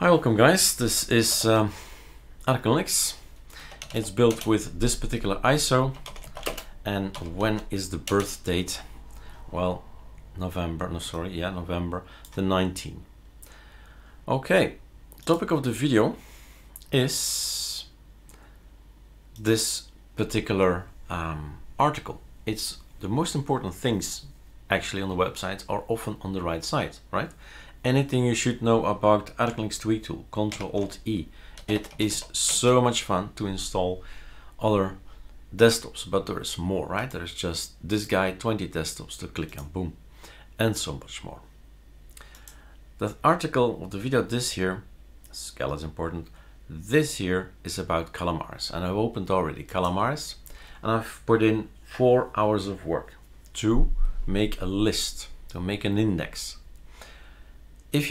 Hi, welcome guys. This is ArcoLinux. It's built with this particular ISO. And when is the birth date? Well, November the 19th. Okay, topic of the video is this particular article. It's the most important things actually on the website are often on the right side, right? Anything you should know about ArcoLinux tweak tool, Ctrl-Alt-E. It is so much fun to install other desktops, but there is more, right? There's just this guy, 20 desktops to click and boom, and so much more. The article of the video this here, scale is important, this here is about Calamares, and I've opened already Calamares, and I've put in 4 hours of work to make a list, to make an index. The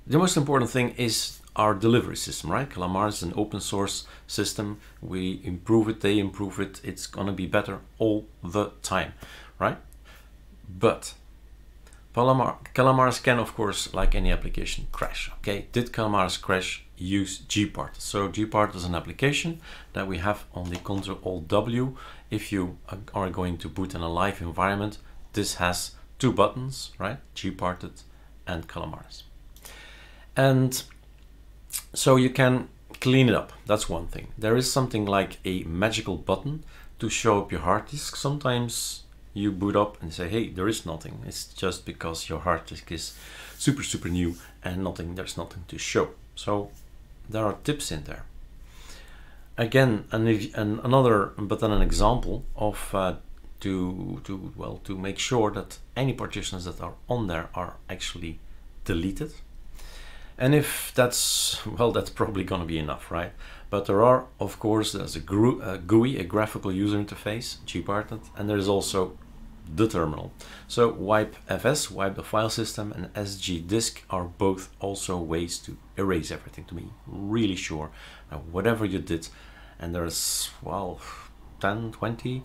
most important thing is our delivery system, right? Calamares is an open source system. We improve it, they improve it. It's gonna be better all the time, right? But Calamares can, of course, like any application, crash. Okay, did Calamares crash? Use Gpart. So Gpart is an application that we have on the Ctrl-Alt-W. If you are going to boot in a live environment, this has 2 buttons, right? Gparted and Calamares. And so you can clean it up. That's one thing. There is something like a magical button to show up your hard disk. Sometimes you boot up and say, hey, there is nothing. It's just because your hard disk is super new and there's nothing to show. So there are tips in there. Again, another example of to make sure that any partitions that are on there are actually deleted. And if that's, well, that's probably going to be enough, right? But there are, of course, there's a GUI, a graphical user interface, Gparted, and there's also the terminal. So wipe fs, wipe the file system, and sgdisk are both also ways to erase everything, to be really sure whatever you did. And there's, well, 10, 20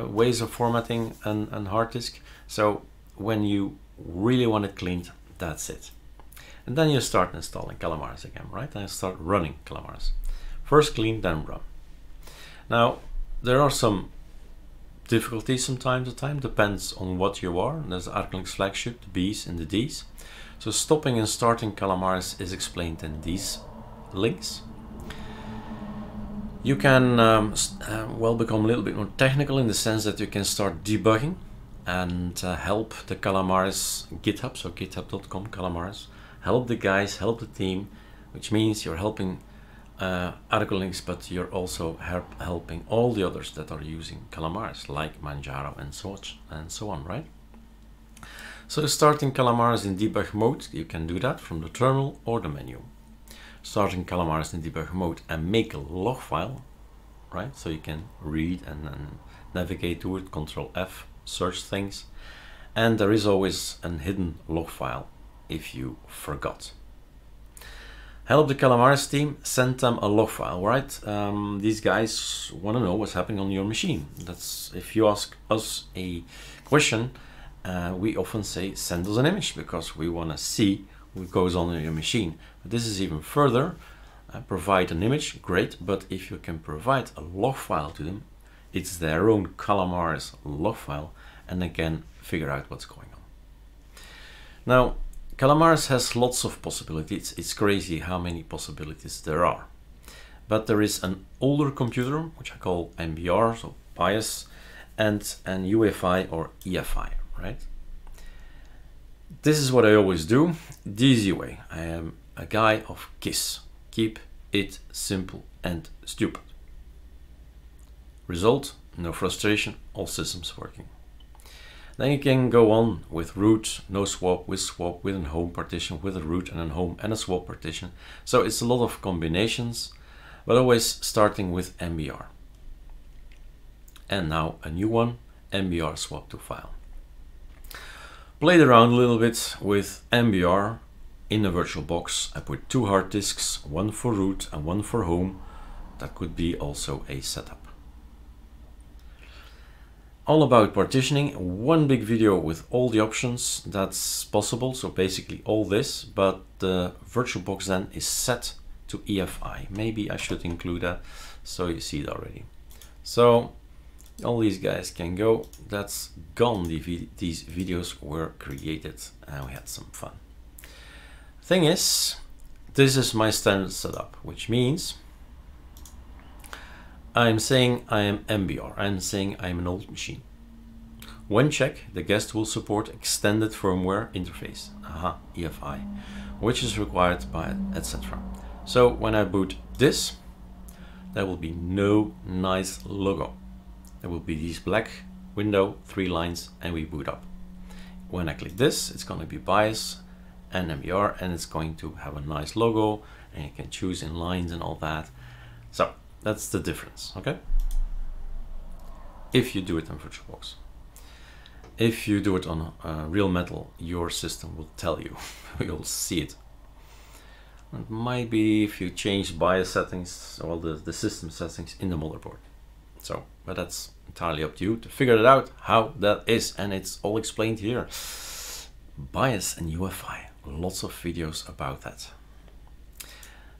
ways of formatting and hard disk. So when you really want it cleaned, that's it. And then you start installing Calamares again, right? And you start running Calamares. First clean, then run. Now, there are some difficulties from time to time, depends on what you are. There's the ArcoLinux flagship, the B's and the D's. So stopping and starting Calamares is explained in these links. You can become a little bit more technical in the sense that you can start debugging and help the Calamares GitHub, so github.com Calamares, help the guys, help the team, which means you're helping ArcoLinux, but you're also helping all the others that are using Calamares, like Manjaro and so on, right? So starting Calamares in debug mode, you can do that from the terminal or the menu. Starting Calamares in debug mode and make a log file, right? So you can read and navigate to it, Control F, search things. And there is always a hidden log file if you forgot. Help the Calamares team, send them a log file, right? These guys want to know what's happening on your machine. That's, if you ask us a question, we often say send us an image because we want to see what goes on in your machine. But this is even further. Provide an image, great, but if you can provide a log file to them, it's their own Calamares log file, and again figure out what's going on. Now, Calamares has lots of possibilities. It's crazy how many possibilities there are. But there is an older computer, which I call MBR, so BIOS, and an UEFI or EFI, right? This is what I always do, the easy way. I am a guy of KISS. Keep it simple and stupid. Result, no frustration, all systems working. Then you can go on with root, no swap, with a home partition, with a root and a home and a swap partition. So it's a lot of combinations, but always starting with MBR. And now a new one, MBR swap to file. Played around a little bit with MBR in a virtual box. I put 2 hard disks, one for root and one for home. That could be also a setup. all about partitioning. One big video with all the options that's possible. So basically all this, but the VirtualBox then is set to EFI. Maybe I should include that so you see it already. So all these guys can go. That's gone. These videos were created and we had some fun. Thing is, this is my standard setup, which means I'm saying I am MBR. I'm saying I'm an old machine. When check, the guest will support extended firmware interface, EFI, which is required by etc. So when I boot this, there will be no nice logo. There will be this black window, 3 lines, and we boot up. When I click this, it's going to be BIOS and MBR, and it's going to have a nice logo, and you can choose in lines and all that. So that's the difference, okay? If you do it on VirtualBox. If you do it on real metal, your system will tell you. You'll see it. It might be if you change BIOS settings or the system settings in the motherboard. So, but that's entirely up to you to figure it out how that is, and it's all explained here. BIOS and UEFI, lots of videos about that.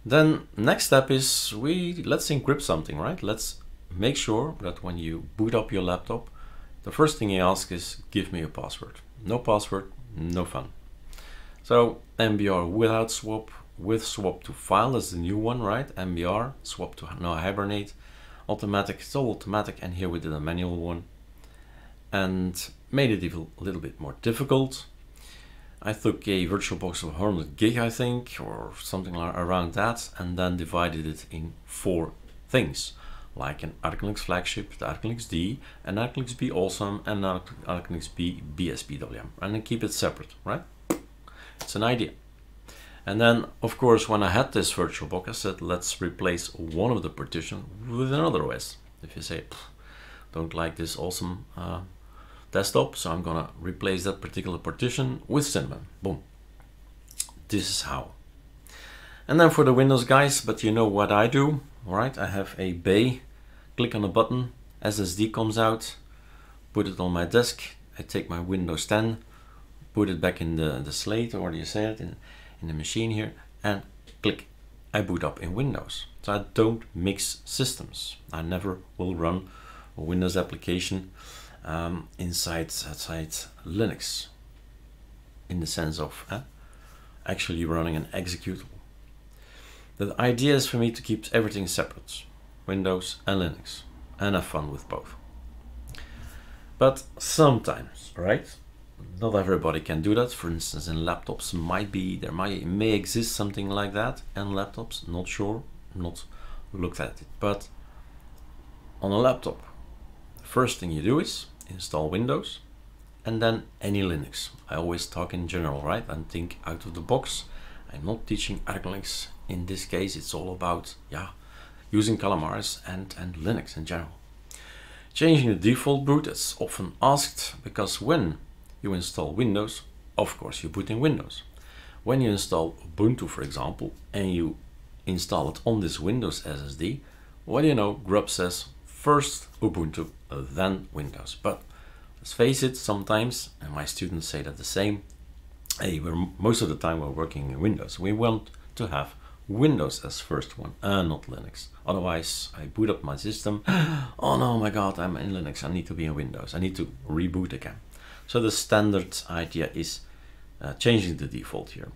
Then next step is let's encrypt something, right? Let's make sure that when you boot up your laptop, the first thing you ask is give me a password. No password, no fun. So MBR without swap, with swap to file is the new one, right? MBR, swap to no hibernate, automatic, it's all automatic, and here we did a manual one and made it even a little bit more difficult. I took a VirtualBox of 100 gig, I think, or something around that, and then divided it in 4 things, like an ArcoLinux flagship, the ArcoLinux D, an ArcoLinux B Awesome, and an ArcoLinux B BSPWM, and then keep it separate, right? It's an idea. And then, of course, when I had this VirtualBox, I said, let's replace one of the partition with another OS. If you say, don't like this awesome desktop, so I'm gonna replace that particular partition with Cinnamon. Boom. This is how. And then for the Windows guys, but you know what I do, all right? I have a bay, click on a button, SSD comes out, put it on my desk. I take my Windows 10, put it back in the slate, or do you say it, in the machine here, and click. I boot up in Windows. So I don't mix systems. I never will run a Windows application inside Linux, in the sense of actually running an executable. The idea is for me to keep everything separate, Windows and Linux, and have fun with both. But sometimes, right, not everybody can do that. For instance, in laptops may exist something like that, and laptops, not sure, not looked at it. But on a laptop, first thing you do is install Windows and then any Linux. I always talk in general, right? And think out of the box. I'm not teaching ArcoLinux. In this case, it's all about using Calamares and Linux in general. Changing the default boot is often asked, because when you install Windows, of course you boot in Windows. When you install Ubuntu, for example, and you install it on this Windows SSD, what do you know, Grub says first Ubuntu, then Windows. But let's face it, sometimes, and my students say that the same, hey, most of the time we're working in Windows. We want to have Windows as first one, and not Linux. Otherwise, I boot up my system. Oh no, my God, I'm in Linux. I need to be in Windows. I need to reboot again. So the standard idea is changing the default here.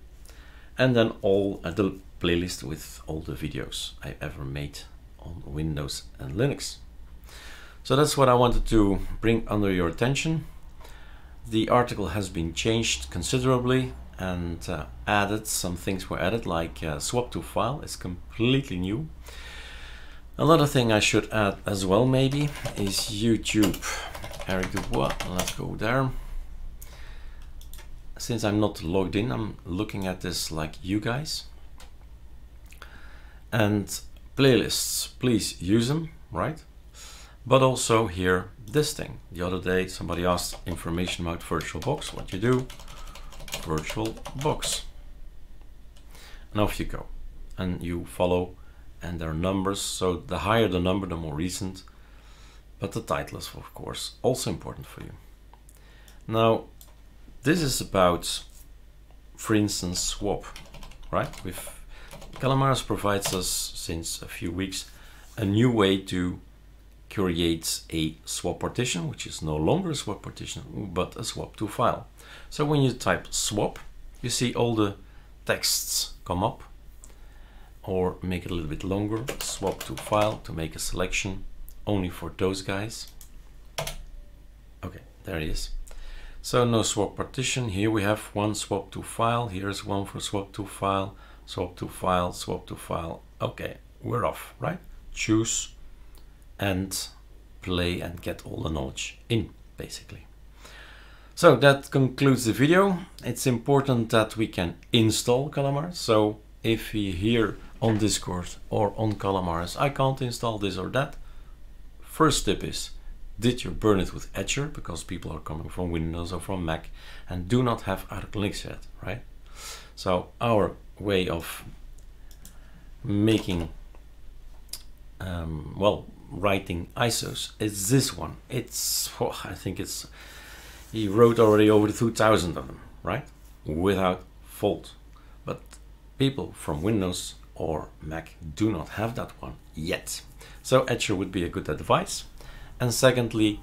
And then all the playlist with all the videos I ever made on Windows and Linux. So that's what I wanted to bring under your attention. The article has been changed considerably, and added, some things were added, like swap to file is completely new. Another thing I should add as well maybe is YouTube. Eric Dubois, let's go there. Since I'm not logged in, I'm looking at this like you guys. And playlists, please use them, right? But also here, this thing. The other day somebody asked information about VirtualBox. What you do? VirtualBox. And off you go. And you follow, and there are numbers. So the higher the number, the more recent. but the title is of course also important for you. Now this is about, for instance, swap, right? With Calamares provides us since a few weeks a new way to create a swap partition, which is no longer a swap partition but a swap to file. So when you type swap, you see all the texts come up, or make it a little bit longer, swap to file, to make a selection only for those guys. Okay, there it is. So no swap partition. Here we have one swap to file. Here's one for swap to file, swap to file, swap to file. Okay, we're off, right? Choose and play and get all the knowledge in, basically. So that concludes the video. It's important that we can install Calamares. So if we hear on Discord or on Calamares, I can't install this or that, first tip is, did you burn it with Etcher? Because people are coming from Windows or from Mac and do not have ArcoLinux yet, right? So our way of making, well, writing ISOs is this one. It's, oh, I think it's, he wrote already over 2,000 of them, right? Without fault. But people from Windows or Mac do not have that one yet. So Etcher would be a good advice. And secondly,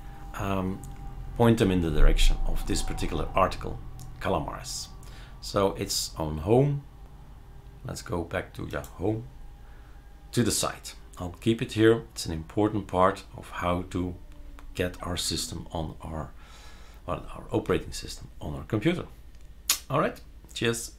point them in the direction of this particular article, Calamares. So it's on home. Let's go back to home, to the site. I'll keep it here. It's an important part of how to get our system on our, well, our operating system on our computer. All right, cheers.